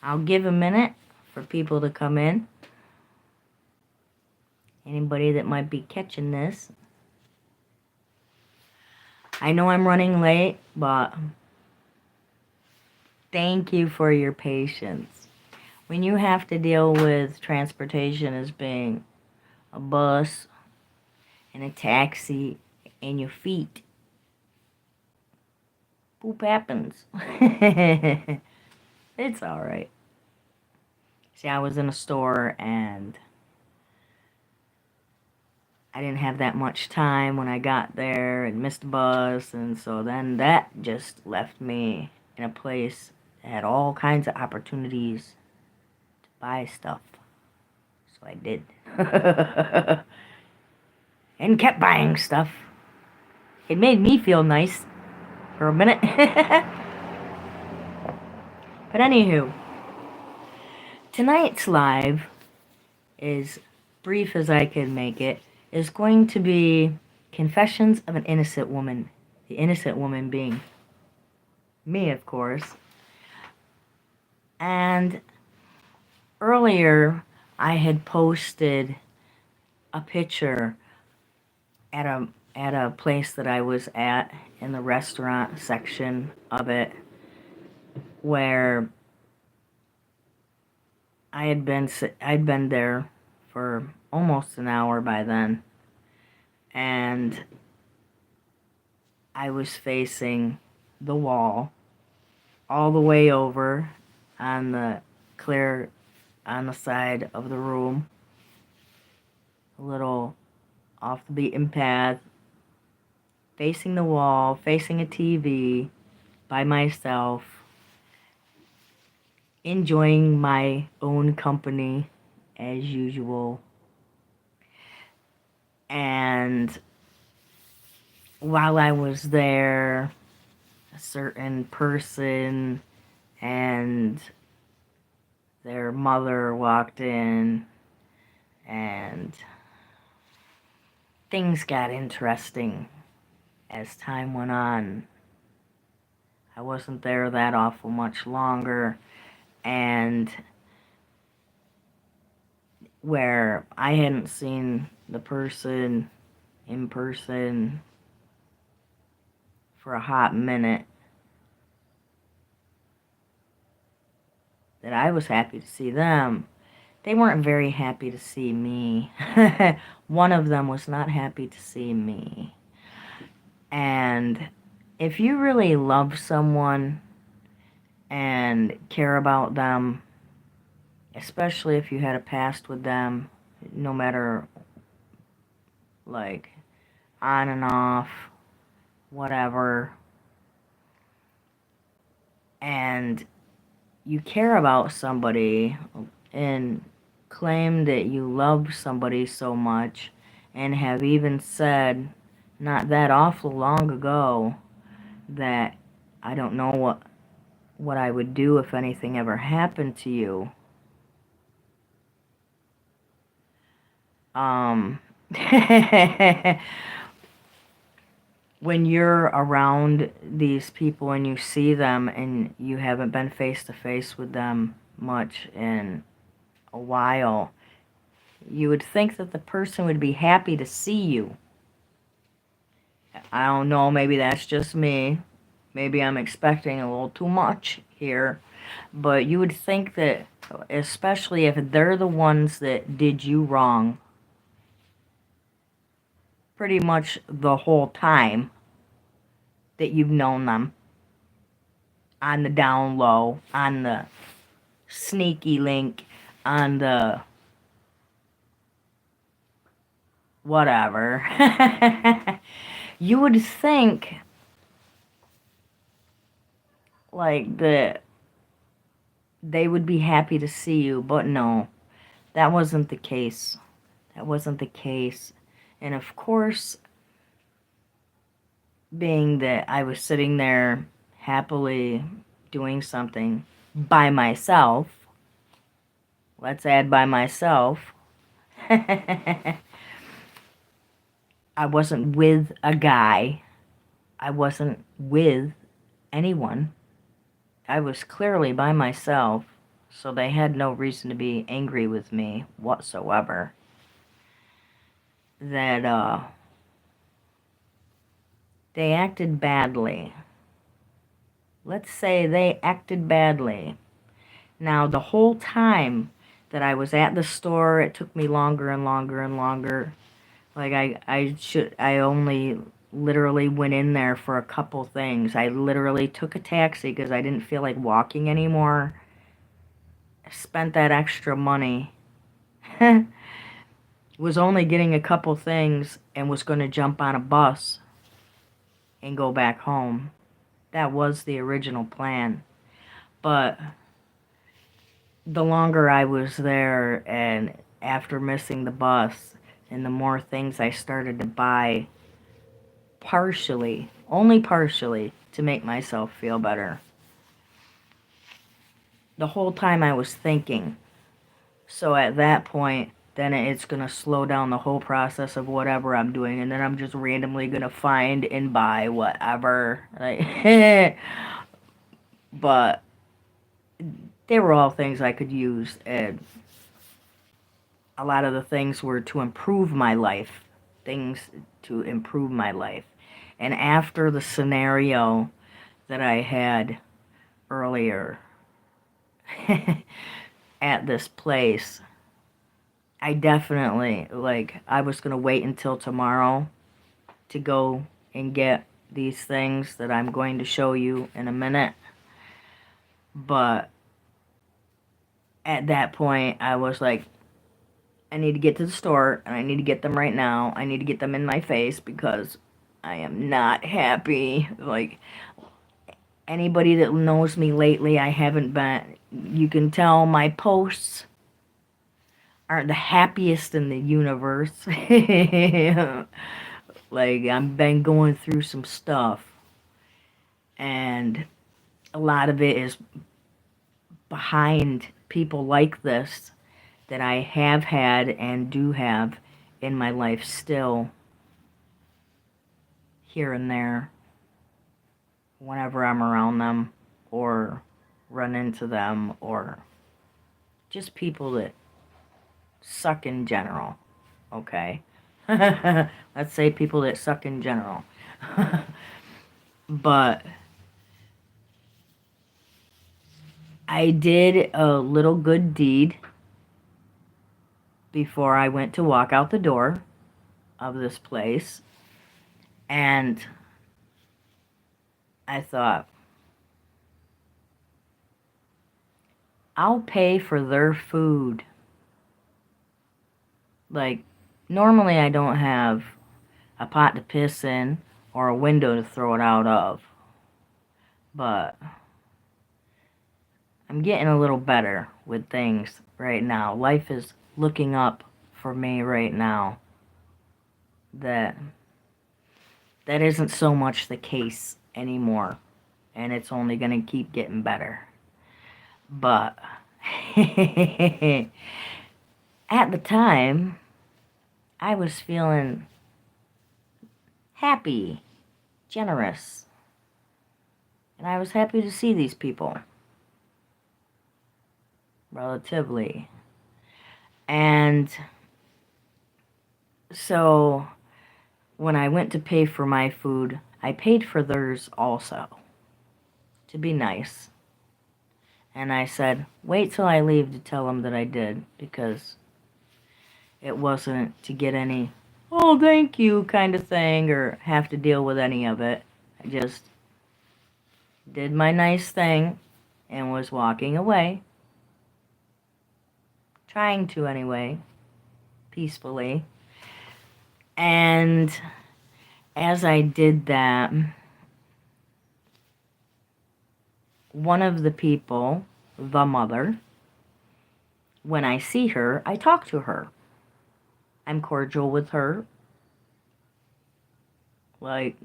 I'll give a minute for people to come in. Anybody that might be catching this. I know I'm running late, but thank you for your patience. When you have to deal with transportation as being a bus and a taxi and your feet, poop happens. It's alright. See, I was in a store and I didn't have that much time when I got there and missed the bus, and so then that just left me in a place that had all kinds of opportunities to buy stuff. So I did. And kept buying stuff. It made me feel nice for a minute. But anywho, tonight's live, as brief as I can make it, is going to be Confessions of an Innocent Woman. The innocent woman being me, of course. And earlier, I had posted a picture at a place that I was at in the restaurant section of it, where I'd been there for almost an hour by then, and I was facing the wall all the way over on the side of the room, a little off the beaten path, facing the wall, facing a TV, by myself, enjoying my own company as usual. And while I was there, a certain person and their mother walked in, and things got interesting as time went on. I wasn't there that awful much longer, and where I hadn't seen the person in person for a hot minute, that I was happy to see them. They weren't very happy to see me. One of them was not happy to see me. And if you really love someone and care about them, especially if you had a past with them, no matter, like, on and off, whatever, and you care about somebody and claim that you love somebody so much, and have even said not that awful long ago that I don't know what I would do if anything ever happened to you. When you're around these people and you see them and you haven't been face to face with them much in a while, you would think that the person would be happy to see you. I don't know, maybe that's just me. Maybe I'm expecting a little too much here. But you would think that, especially if they're the ones that did you wrong pretty much the whole time that you've known them, on the down low, on the sneaky link, on the whatever, you would think like that they would be happy to see you, but no, that wasn't the case. That wasn't the case. And of course, being that I was sitting there happily doing something by myself, let's add by myself, I wasn't with a guy. I wasn't with anyone. I was clearly by myself. so they had no reason to be angry with me whatsoever. That, they acted badly. Let's say they acted badly. Now, the whole time that I was at the store, it took me longer and longer and longer. Like, I only literally went in there for a couple things. I literally took a taxi because I didn't feel like walking anymore. Spent that extra money. Was only getting a couple things and was going to jump on a bus and go back home. That was the original plan. But the longer I was there, and after missing the bus, and the more things I started to buy, partially, only partially, to make myself feel better. The whole time I was thinking. So at that point, then it's going to slow down the whole process of whatever I'm doing, and then I'm just randomly going to find and buy whatever. Like, but they were all things I could use, and a lot of the things were to improve my life. Things to improve my life. And after the scenario that I had earlier at this place, I definitely, I was going to wait until tomorrow to go and get these things that I'm going to show you in a minute. But at that point, I was like, I need to get to the store, and I need to get them right now. I need to get them in my face because I am not happy. Like, anybody that knows me lately, I haven't been, you can tell my posts aren't the happiest in the universe. Like, I've been going through some stuff, and a lot of it is behind people like this that I have had and do have in my life still, here and there, whenever I'm around them, or run into them, or just people that suck in general, okay? Let's say people that suck in general. But I did a little good deed before I went to walk out the door of this place, and I thought, I'll pay for their food. Like, normally I don't have a pot to piss in or a window to throw it out of, but I'm getting a little better with things right now. Life is looking up for me right now. That isn't so much the case anymore, and it's only going to keep getting better. But at the time, I was feeling happy, generous, and I was happy to see these people, relatively. And so when I went to pay for my food, I paid for theirs also, to be nice. And I said, wait till I leave to tell them that I did, because it wasn't to get any, oh, thank you kind of thing, or have to deal with any of it. I just did my nice thing and was walking away. Trying to anyway, peacefully. And as I did that, one of the people, the mother, when I see her, I talk to her. I'm cordial with her. Like,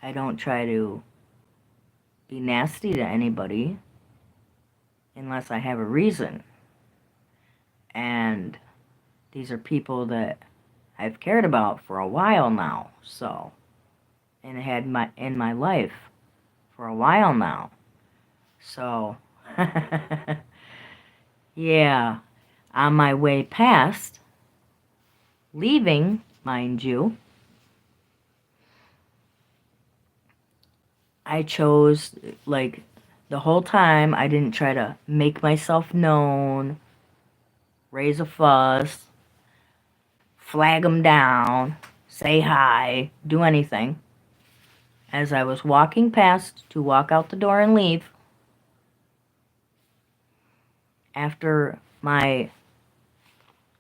I don't try to be nasty to anybody unless I have a reason. And these are people that I've cared about for a while now, so, and had in my life for a while now. So Yeah, on my way past, leaving, mind you, I chose, like, the whole time I didn't try to make myself known, raise a fuss, flag them down, say hi, do anything. As I was walking past to walk out the door and leave, after my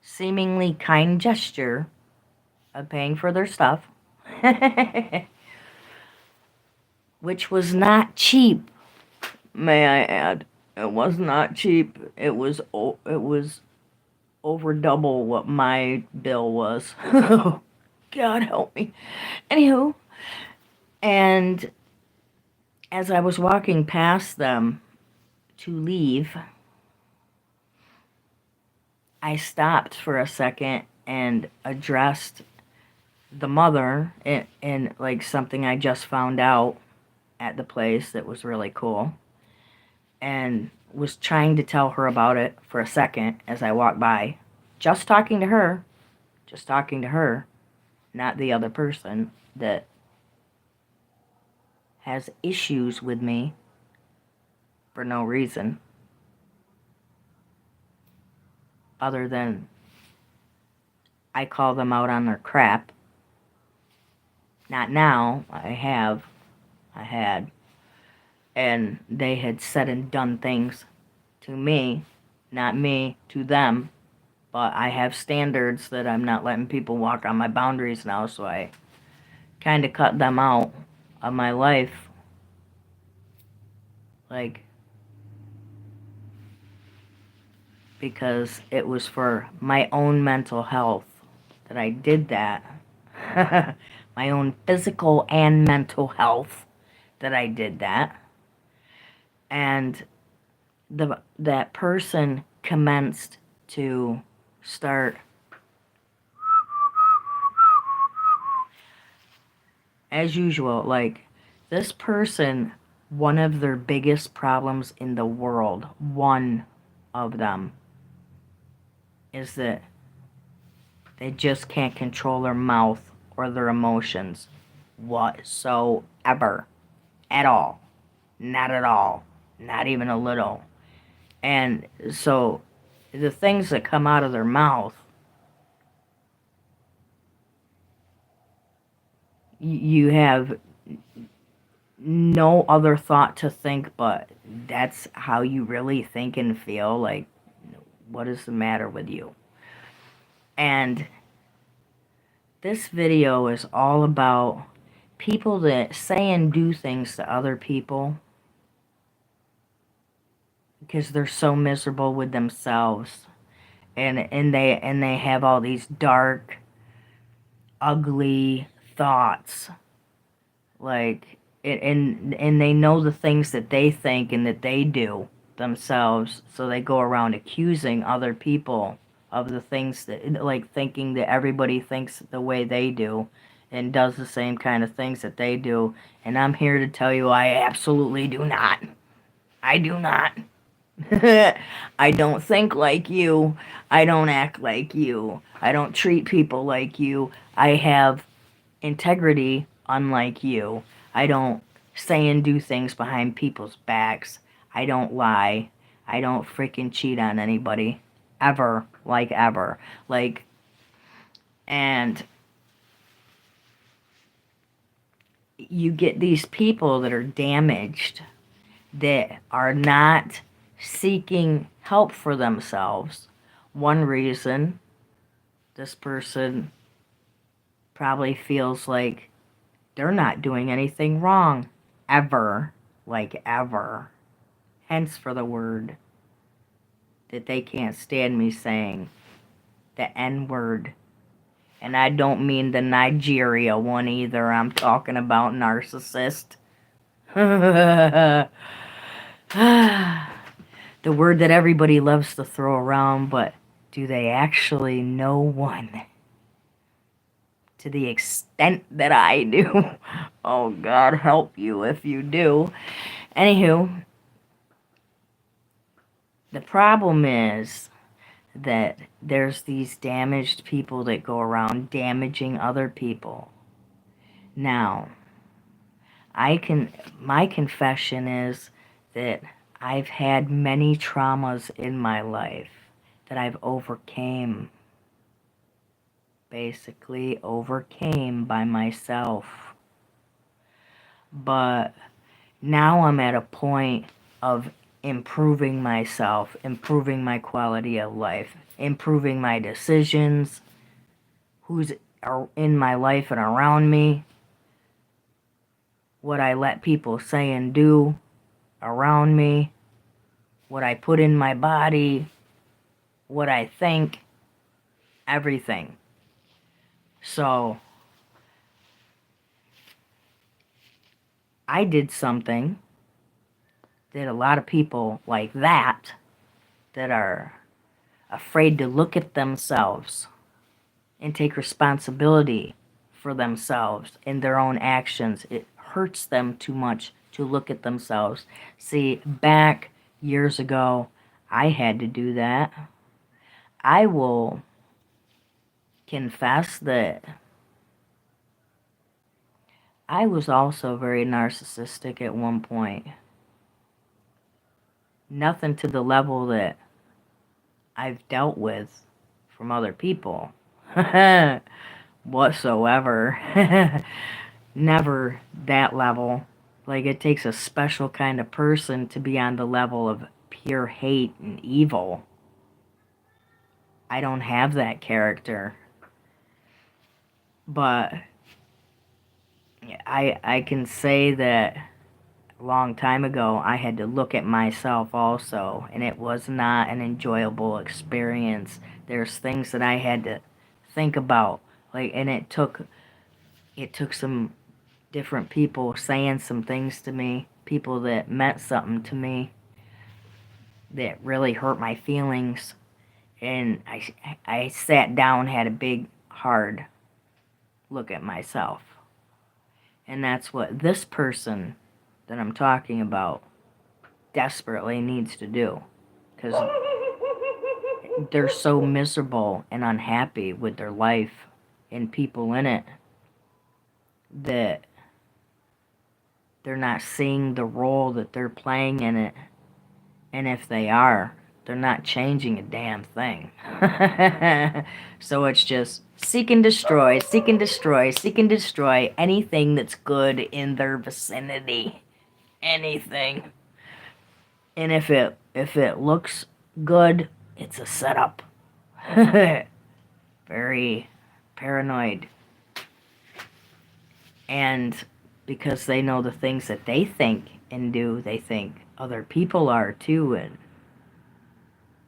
seemingly kind gesture of paying for their stuff, which was not cheap, may I add. It was not cheap. It was over double what my bill was. God help me. Anywho, and as I was walking past them to leave, I stopped for a second and addressed the mother in like something I just found out at the place that was really cool, and was trying to tell her about it for a second as I walked by. Just talking to her. Just talking to her. Not the other person that has issues with me for no reason. Other than I call them out on their crap. Not now. I had. And they had said and done things to me. Not me to them. But I have standards that I'm not letting people walk on my boundaries now, so I kind of cut them out of my life. Like, because it was for my own mental health that I did that. My own physical and mental health that I did that. And that person commenced to start as usual, like, this person, one of their biggest problems in the world, one of them, is that they just can't control their mouth or their emotions whatsoever. At all. Not at all. Not even a little. And so the things that come out of their mouth, you have no other thought to think but that's how you really think and feel. Like, what is the matter with you? And this video is all about people that say and do things to other people because they're so miserable with themselves, and they have all these dark, ugly thoughts, like, and they know the things that they think and that they do themselves, so they go around accusing other people of the things that, like, thinking that everybody thinks the way they do and does the same kind of things that they do. And I'm here to tell you, I absolutely do not. I do not. I don't think like you. I don't act like you. I don't treat people like you. I have integrity unlike you. I don't say and do things behind people's backs. I don't lie. I don't freaking cheat on anybody. Ever. Like, ever. Like, and you get these people that are damaged, that are not seeking help for themselves. One reason, this person probably feels like they're not doing anything wrong. Ever. Like, ever. Hence for the word that they can't stand me saying. The N-word. And I don't mean the Nigeria one either. I'm talking about narcissist. The word that everybody loves to throw around, but do they actually know one? To the extent that I do. Oh, God help you if you do. Anywho, The problem is that there's these damaged people that go around damaging other people. Now, my confession is that I've had many traumas in my life that I've basically overcame by myself. But now I'm at a point of improving myself, improving my quality of life, improving my decisions, who's in my life and around me, what I let people say and do around me, what I put in my body, what I think, everything. So, I did something that a lot of people like that are afraid to look at themselves and take responsibility for themselves and their own actions. It hurts them too much to look at themselves. See, back years ago, I had to do that. I will confess that I was also very narcissistic at one point. Nothing to the level that I've dealt with from other people whatsoever. Never that level. Like, it takes a special kind of person to be on the level of pure hate and evil. I don't have that character. But I can say that a long time ago I had to look at myself also, and it was not an enjoyable experience. There's things that I had to think about, like, and it took some different people saying some things to me, people that meant something to me, that really hurt my feelings, and I sat down, had a big, hard look at myself. And that's what this person that I'm talking about desperately needs to do, because they're so miserable and unhappy with their life and people in it that they're not seeing the role that they're playing in it. And if they are, they're not changing a damn thing. So it's just seek and destroy, seek and destroy, seek and destroy anything that's good in their vicinity. Anything. And if it looks good, it's a setup. Very paranoid. And because they know the things that they think and do, they think other people are too, and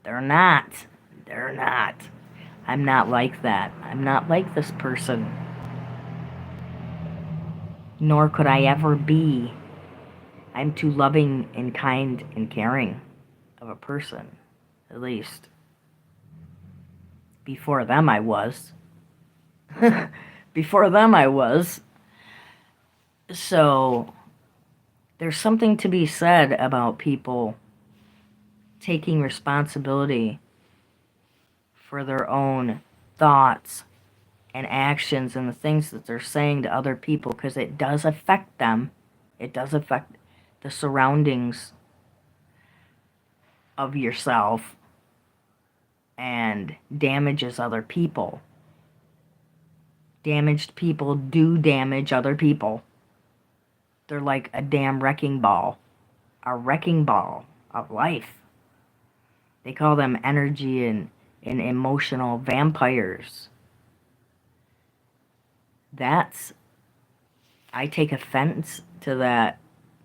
they're not. They're not. I'm not like that. I'm not like this person. Nor could I ever be. I'm too loving and kind and caring of a person, at least. Before them I was. Before them I was. So, there's something to be said about people taking responsibility for their own thoughts and actions and the things that they're saying to other people, because it does affect them. It does affect the surroundings of yourself and damages other people. Damaged people do damage other people. They're like a damn wrecking ball. A wrecking ball of life. They call them energy and emotional vampires. I take offense to that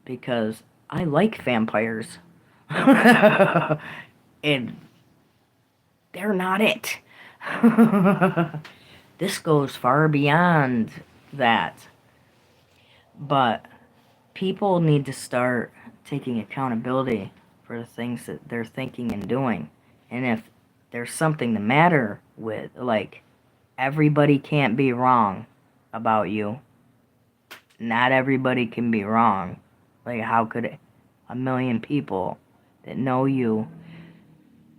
because I like vampires. And they're not it. This goes far beyond that. But people need to start taking accountability for the things that they're thinking and doing. And if there's something the matter with, like, everybody can't be wrong about you. Not everybody can be wrong. Like, how could a million people that know you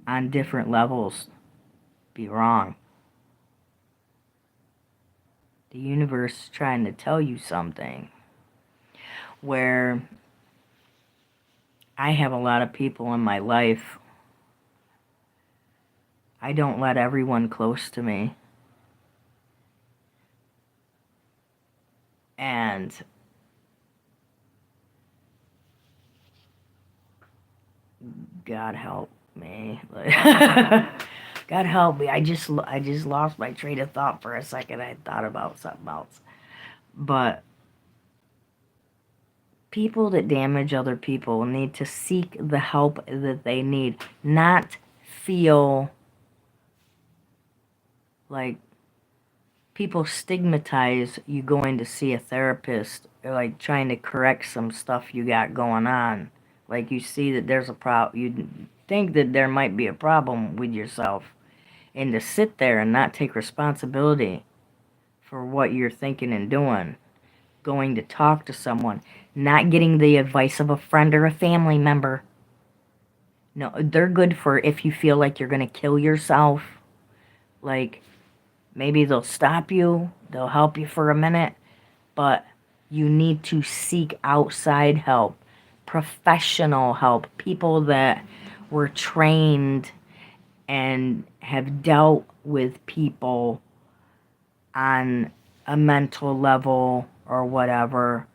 on different levels be wrong. The universe is trying to tell you something. Where I have a lot of people in my life, I don't let everyone close to me. And God help me. God help me. I just lost my train of thought for a second. I thought about something else. But people that damage other people need to seek the help that they need, not feel like people stigmatize you going to see a therapist, or like trying to correct some stuff you got going on. Like you see that there's a problem, you think that there might be a problem with yourself, and to sit there and not take responsibility for what you're thinking and doing, going to talk to someone, not getting the advice of a friend or a family member. No, they're good for if you feel like you're going to kill yourself. Like, maybe they'll stop you, they'll help you for a minute, but you need to seek outside help, professional help, people that were trained and have dealt with people on a mental level or whatever,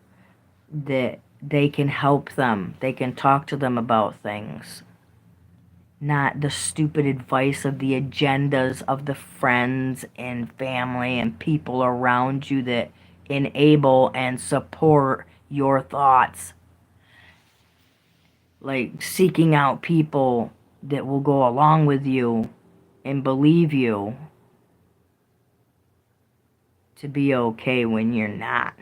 that they can help them. They can talk to them about things. Not the stupid advice of the agendas of the friends and family and people around you that enable and support your thoughts. Like seeking out people that will go along with you and believe you to be okay when you're not.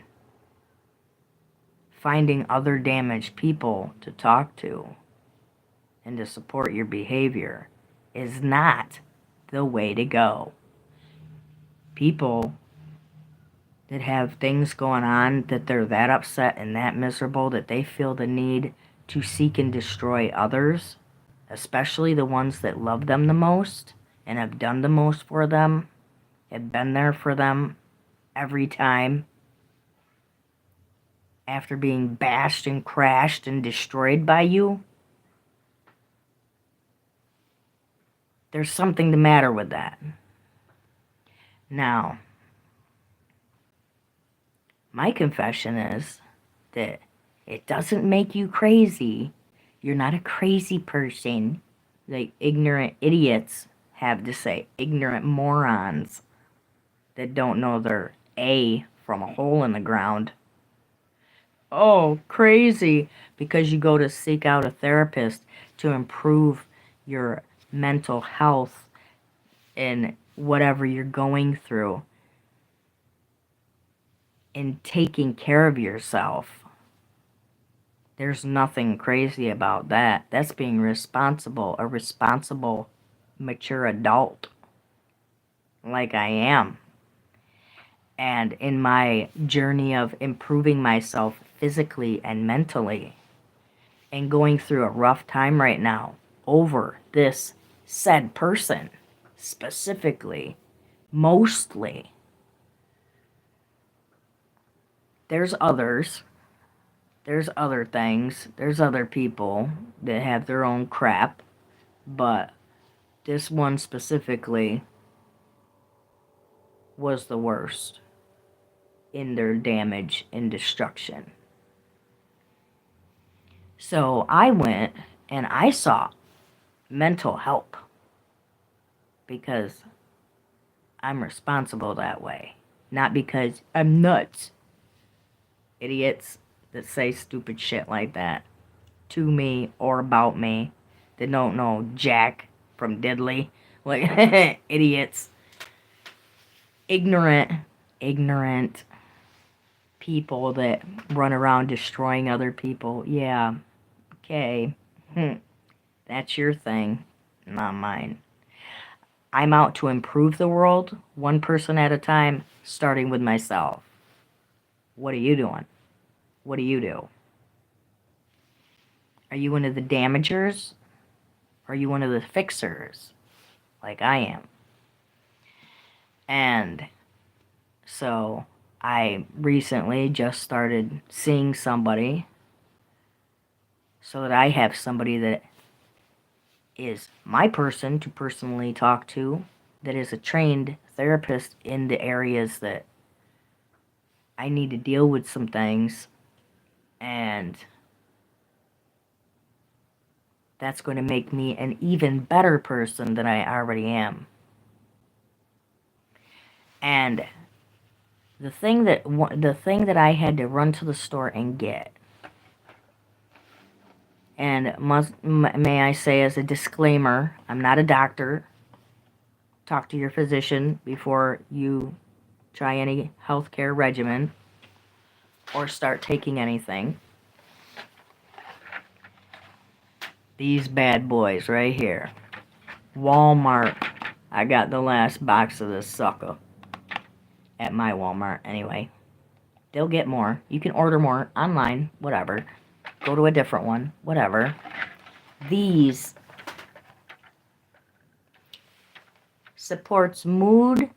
Finding other damaged people to talk to and to support your behavior is not the way to go. People that have things going on that they're that upset and that miserable that they feel the need to seek and destroy others, especially the ones that love them the most and have done the most for them, have been there for them every time after being bashed and crashed and destroyed by you. There's something the matter with that. Now, my confession is that it doesn't make you crazy. You're not a crazy person, like ignorant idiots have to say. Ignorant morons that don't know their A from a hole in the ground. Oh, crazy, because you go to seek out a therapist to improve your mental health and whatever you're going through and taking care of yourself. There's nothing crazy about that. That's being responsible, a responsible, mature adult like I am. And in my journey of improving myself physically and mentally and going through a rough time right now over this said person specifically, mostly, there's others. There's other things. There's other people that have their own crap. But this one specifically was the worst in their damage and destruction. So I went and I sought mental help because I'm responsible that way. Not because I'm nuts. Idiots that say stupid shit like that to me or about me that don't know Jack from Diddley. Like, idiots. Ignorant people that run around destroying other people. Yeah, okay. That's your thing, not mine. I'm out to improve the world, one person at a time, starting with myself. What are you doing? What do you do? Are you one of the damagers? Or are you one of the fixers, like I am? And so I recently just started seeing somebody so that I have somebody that is my person to personally talk to, that is a trained therapist in the areas that I need to deal with some things, and that's going to make me an even better person than I already am. And the thing that I had to run to the store and get, and may I say as a disclaimer, I'm not a doctor. Talk to your physician before you try any healthcare regimen or start taking anything. These bad boys right here. Walmart. I got the last box of this sucker. At my Walmart, anyway. They'll get more. You can order more online, whatever. Go to a different one, whatever. These supports mood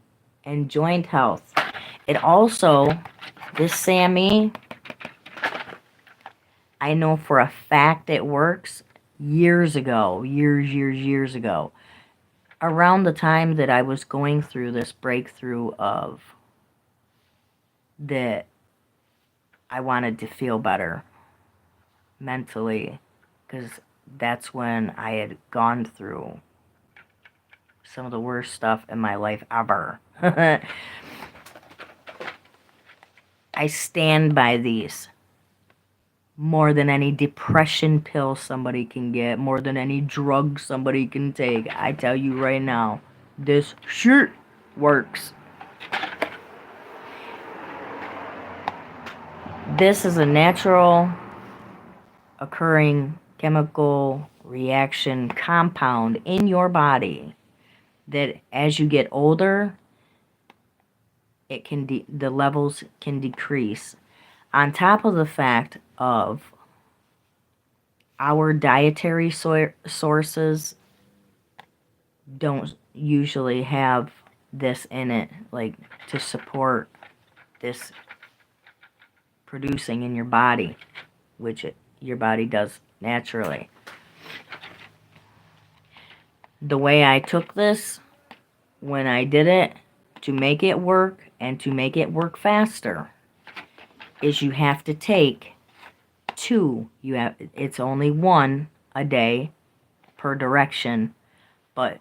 and joint health. It also, this Sammy, I know for a fact it works. Years ago, years ago, around the time that I was going through this breakthrough of that I wanted to feel better mentally, because that's when I had gone through some of the worst stuff in my life ever. I stand by these more than any depression pill somebody can get, more than any drug somebody can take. I tell you right now, this shit works. This is a natural occurring chemical reaction compound in your body that as you get older, it can the levels can decrease. On top of the fact of our dietary sources don't usually have this in it, like to support this producing in your body, which your body does naturally. The way I took this when I did it to make it work and to make it work faster is you have to take 2. It's only 1 a day per direction, but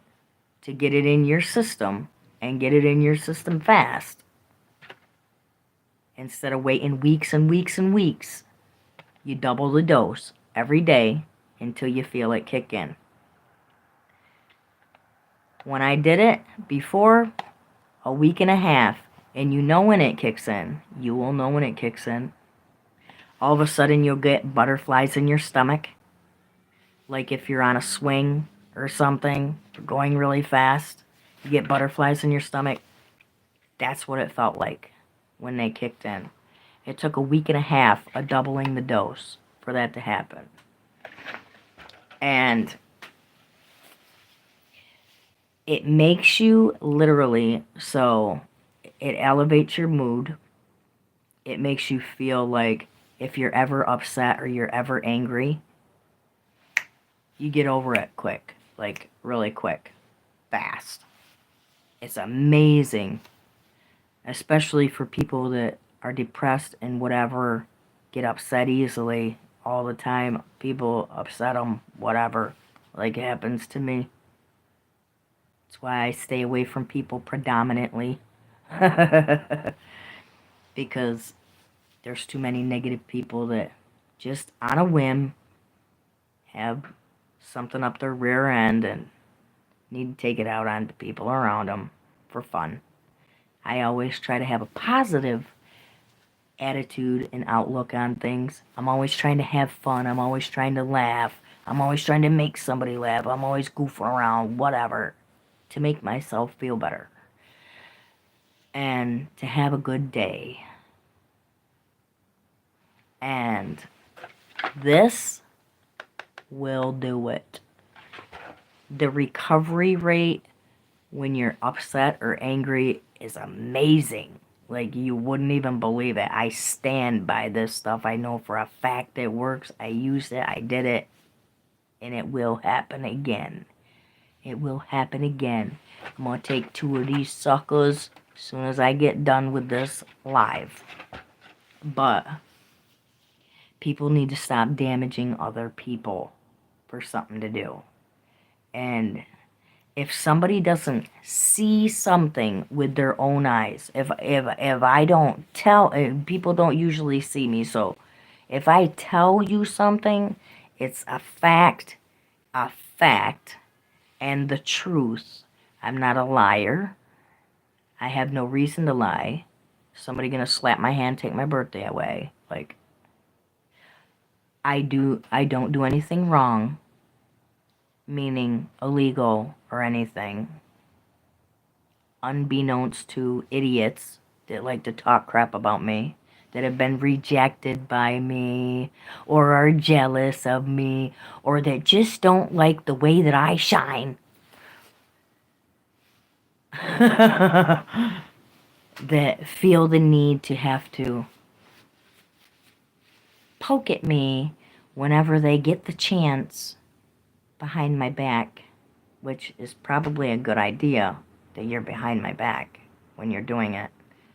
to get it in your system and get it in your system fast, instead of waiting weeks and weeks and weeks, you double the dose every day until you feel it kick in. When I did it before, a week and a half, and you know when it kicks in. You will know when it kicks in. All of a sudden you'll get butterflies in your stomach, like if you're on a swing or something, going really fast, you get butterflies in your stomach. That's what it felt like when they kicked in. It took a week and a half of doubling the dose for that to happen. And it makes you literally, so it elevates your mood. It makes you feel like if you're ever upset or you're ever angry, you get over it quick, like really quick, fast. It's amazing, especially for people that are depressed and whatever, get upset easily all the time. People upset them, whatever, like happens to me. That's why I stay away from people predominantly. Because there's too many negative people that just on a whim have something up their rear end and need to take it out on the people around them for fun. I always try to have a positive attitude and outlook on things. I'm always trying to have fun. I'm always trying to laugh. I'm always trying to make somebody laugh. I'm always goofing around, whatever, to make myself feel better and to have a good day. And this will do it. the recovery rate when you're upset or angry is amazing. Like, you wouldn't even believe it. I stand by this stuff. I know for a fact it works. I used it. I did it. And it will happen again. It will happen again. I'm going to take 2 of these suckers as soon as I get done with this live. But people need to stop damaging other people for something to do. And if somebody doesn't see something with their own eyes, if I don't tell, people don't usually see me, so if I tell you something, it's a fact, and the truth. I'm not a liar. I have no reason to lie. Somebody gonna slap my hand, take my birthday away. Like, I don't do anything wrong, meaning illegal or anything, unbeknownst to idiots that like to talk crap about me, that have been rejected by me, or are jealous of me, or that just don't like the way that I shine. That feel the need to have to poke at me whenever they get the chance behind my back, which is probably a good idea that you're behind my back when you're doing it,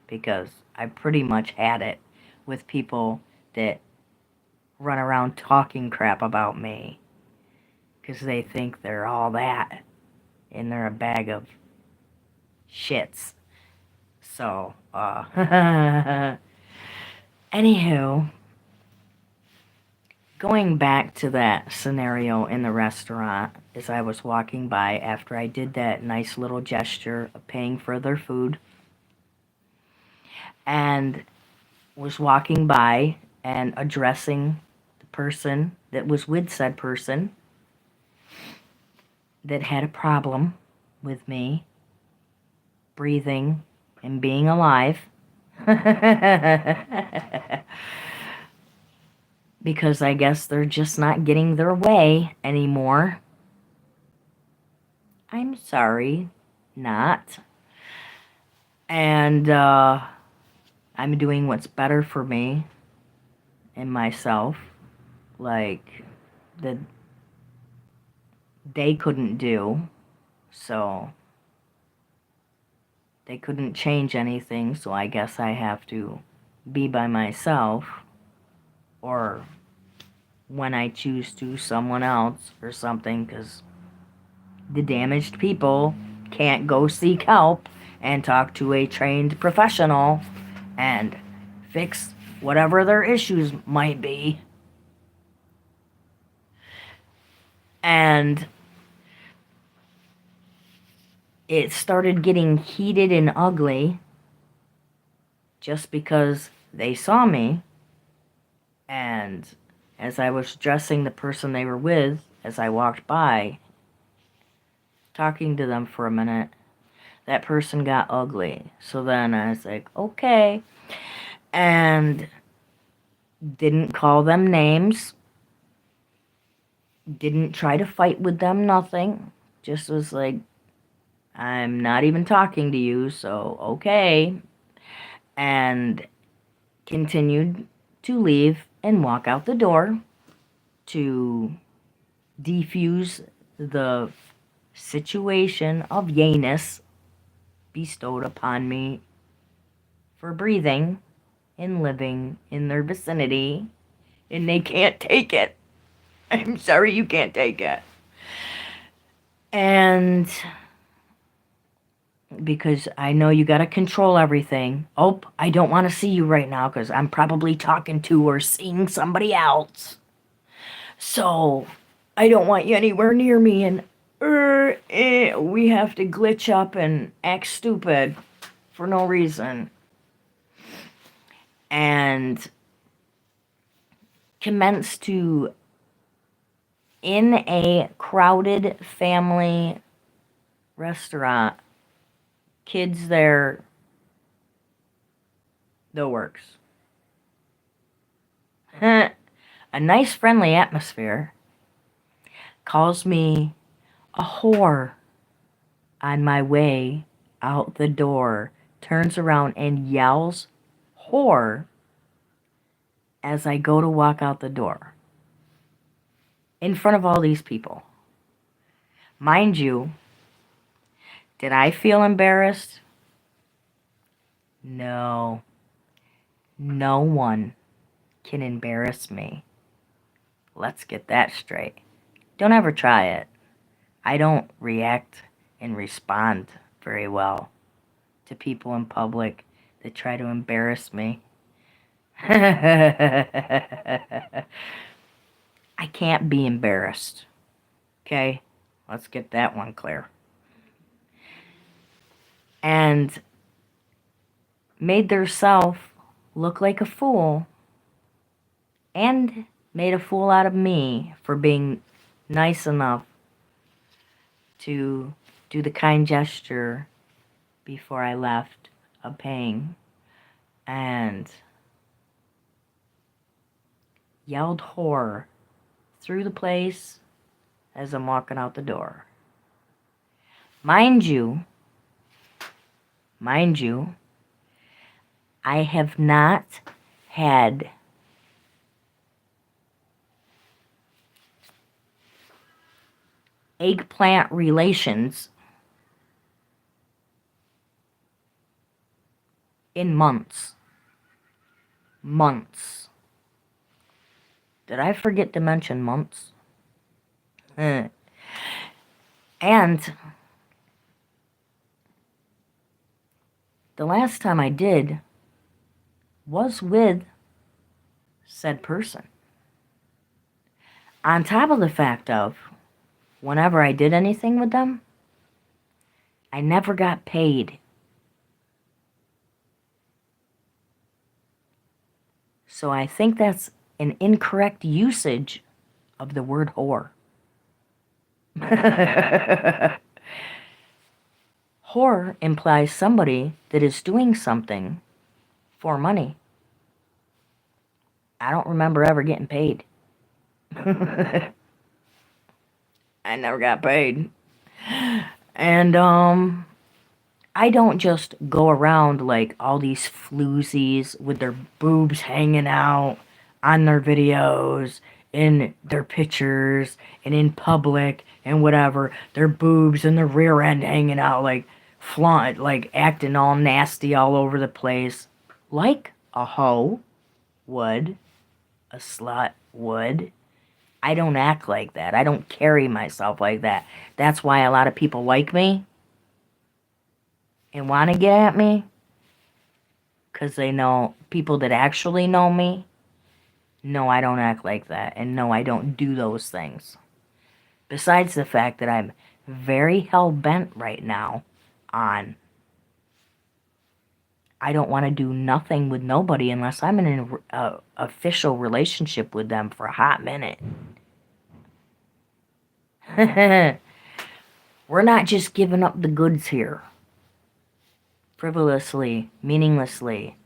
because I pretty much had it with people that run around talking crap about me because they think they're all that and they're a bag of shits. So, anywho, going back to that scenario in the restaurant, as I was walking by after I did that nice little gesture of paying for their food, and was walking by and addressing the person that was with said person that had a problem with me breathing and being alive. Because I guess they're just not getting their way anymore. I'm sorry, not. And I'm doing what's better for me and myself, like that they couldn't do. So they couldn't change anything, so I guess I have to be by myself, or when I choose to, someone else or something, because the damaged people can't go seek help and talk to a trained professional and fix whatever their issues might be. And it started getting heated and ugly just because they saw me. And as I was addressing the person they were with, as I walked by, talking to them for a minute, that person got ugly. So then I was like, okay. And didn't call them names. Didn't try to fight with them, nothing. Just was like, I'm not even talking to you, so okay. And continued to leave and walk out the door to defuse the situation of yayness bestowed upon me for breathing and living in their vicinity, and they can't take it. I'm sorry, you can't take it. And because I know you gotta control everything. Oh, I don't want to see you right now because I'm probably talking to or seeing somebody else. So I don't want you anywhere near me, and we have to glitch up and act stupid for no reason. And commence to, in a crowded family restaurant, kids there, the works. A nice friendly atmosphere. Calls me A whore on my way out the door turns around and yells, "Whore," as I go to walk out the door. In front of all these people. Mind you, did I feel embarrassed? No. No one can embarrass me. Let's get that straight. Don't ever try it. I don't react and respond very well to people in public that try to embarrass me. I can't be embarrassed. Okay? Let's get that one clear. And made theirself look like a fool and made a fool out of me for being nice enough to do the kind gesture before I left of paying, and yelled horror through the place as I'm walking out the door. Mind you, I have not had eggplant relations in months. Months. Did I forget to mention months? And the last time I did was with said person. On top of the fact of, whenever I did anything with them, I never got paid. So I think that's an incorrect usage of the word whore. Whore implies somebody that is doing something for money. I don't remember ever getting paid. I never got paid. And I don't just go around like all these floozies with their boobs hanging out on their videos, in their pictures, and in public, and whatever. Their boobs and their rear end hanging out like flaunt, like acting all nasty all over the place. Like a hoe would, a slut would. I don't act like that. I don't carry myself like that. That's why a lot of people like me and want to get at me, because they know, people that actually know me, no, I don't act like that, and no, I don't do those things. Besides the fact that I'm very hell-bent right now on, I don't want to do nothing with nobody unless I'm in an official relationship with them for a hot minute. We're not just giving up the goods here, frivolously, meaninglessly,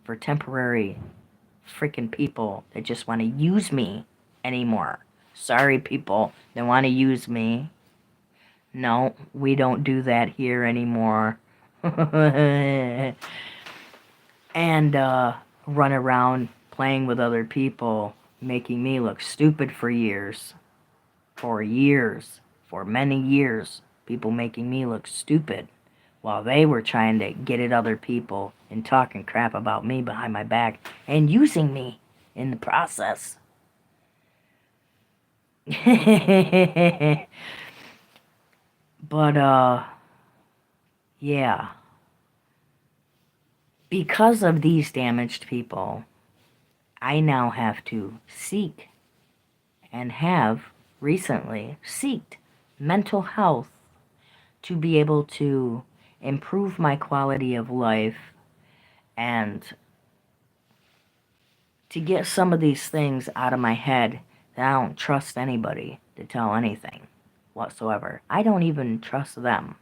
for temporary freaking people that just want to use me anymore. Sorry, people that want to use me. No, we don't do that here anymore. And run around playing with other people, making me look stupid for years. For many years, people making me look stupid while they were trying to get at other people and talking crap about me behind my back and using me in the process. But, yeah. Because of these damaged people, I now have to seek and have recently sought mental health to be able to improve my quality of life and to get some of these things out of my head that I don't trust anybody to tell anything whatsoever. I don't even trust them,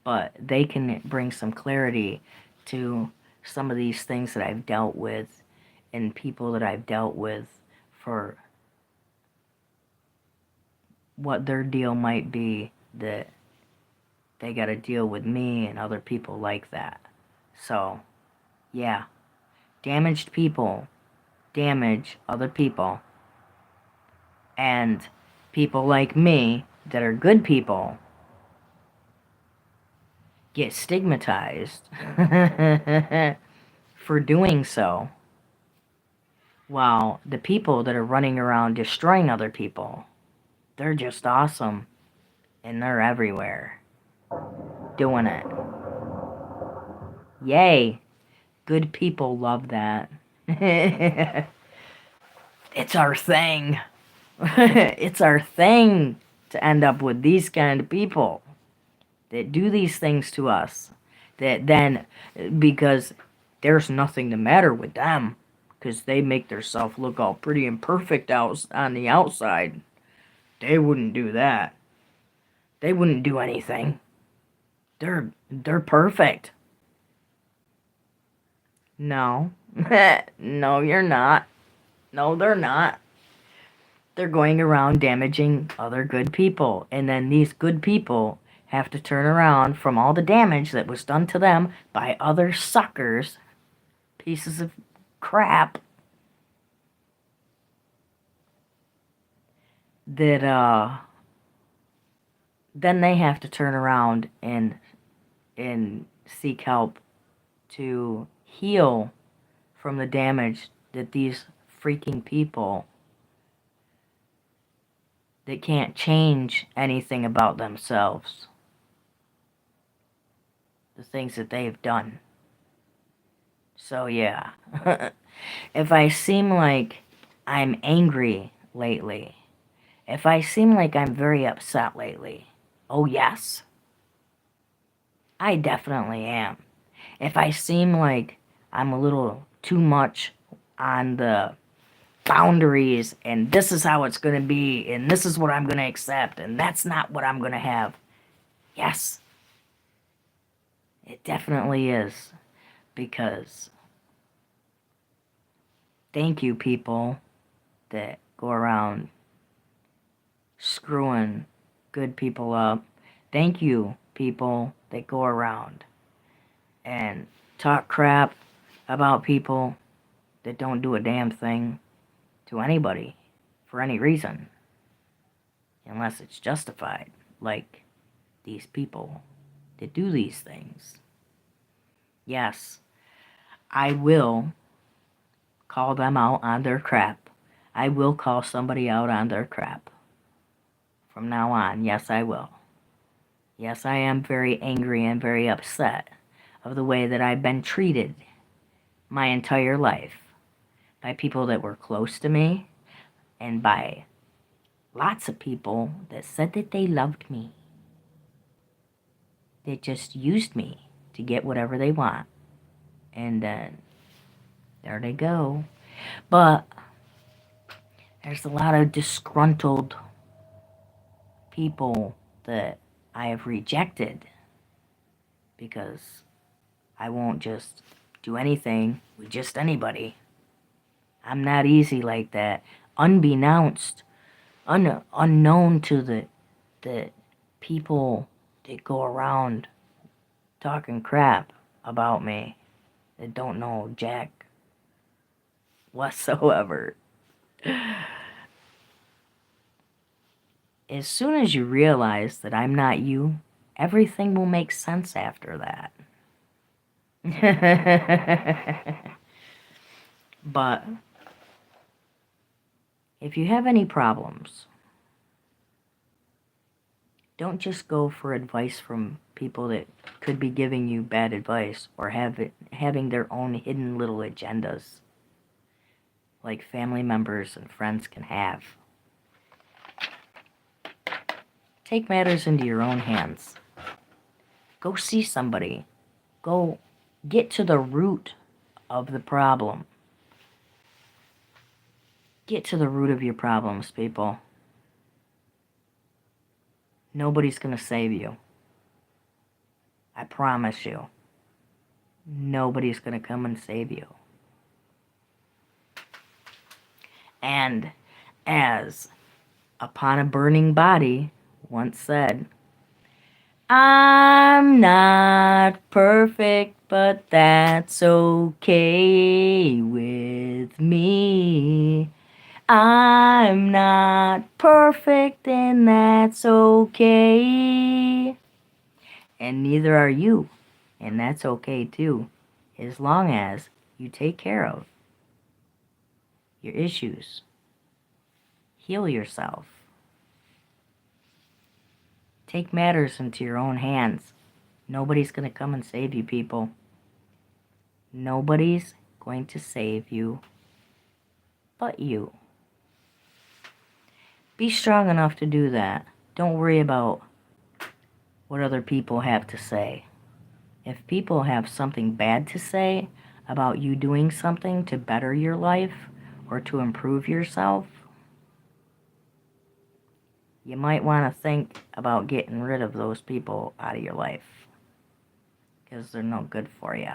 but they can bring some clarity to some of these things that I've dealt with and people that I've dealt with for what their deal might be that they got to deal with me and other people like that. So, yeah. Damaged people damage other people. And people like me that are good people get stigmatized for doing so. While the people that are running around destroying other people, they're just awesome. And they're everywhere doing it. Yay. Good people love that. It's our thing. It's our thing to end up with these kind of people that do these things to us. That then, because there's nothing the matter with them, because they make themselves look all pretty and perfect out on the outside. They wouldn't do that. They wouldn't do anything. They're perfect. No. No, you're not. No, they're not. They're going around damaging other good people. And then these good people have to turn around from all the damage that was done to them by other suckers, pieces of crap, that, then they have to turn around and seek help to heal from the damage that these freaking people that can't change anything about themselves, the things that they've done. So yeah, if I seem like I'm angry lately, if I seem like I'm very upset lately, oh yes, I definitely am. If I seem like I'm a little too much on the boundaries and this is how it's going to be and this is what I'm going to accept and that's not what I'm going to have, yes, it definitely is. Because thank you, people that go around screwing good people up. Thank you, people that go around and talk crap about people that don't do a damn thing to anybody for any reason, unless it's justified, like these people that do these things. Yes, I will call them out on their crap. I will call somebody out on their crap. From now on, yes, I will. Yes, I am very angry and very upset of the way that I've been treated my entire life by people that were close to me and by lots of people that said that they loved me. They just used me to get whatever they want. And then there they go. But there's a lot of disgruntled people that I have rejected because I won't just do anything with just anybody. I'm not easy like that. Unbeknownst, unknown to the people that go around talking crap about me that don't know jack whatsoever. As soon as you realize that I'm not you, everything will make sense after that. But if you have any problems, don't just go for advice from people that could be giving you bad advice or having their own hidden little agendas like family members and friends can have. Take matters into your own hands. Go see somebody. Go get to the root of the problem. Get to the root of your problems, people. Nobody's going to save you. I promise you. Nobody's going to come and save you. And as Upon a Burning Body once said, I'm not perfect, but that's okay with me. I'm not perfect, and that's okay. And neither are you, and that's okay too, as long as you take care of your issues, heal yourself, take matters into your own hands. Nobody's going to come and save you, people. Nobody's going to save you but you. Be strong enough to do that. Don't worry about what other people have to say. If people have something bad to say about you doing something to better your life or to improve yourself, you might want to think about getting rid of those people out of your life, because they're no good for you.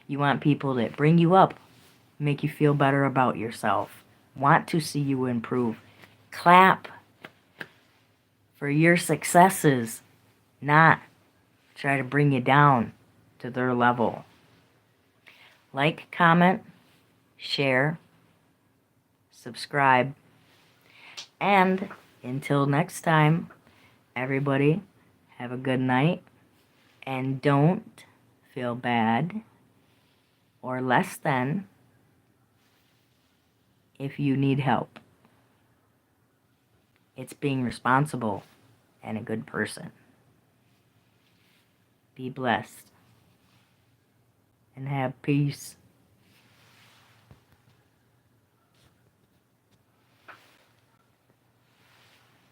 You want people that bring you up, make you feel better about yourself, want to see you improve, clap for your successes, not try to bring you down to their level. Like, comment, share, subscribe, and until next time, everybody, have a good night, and don't feel bad or less than if you need help. It's being responsible and a good person. Be blessed and have peace.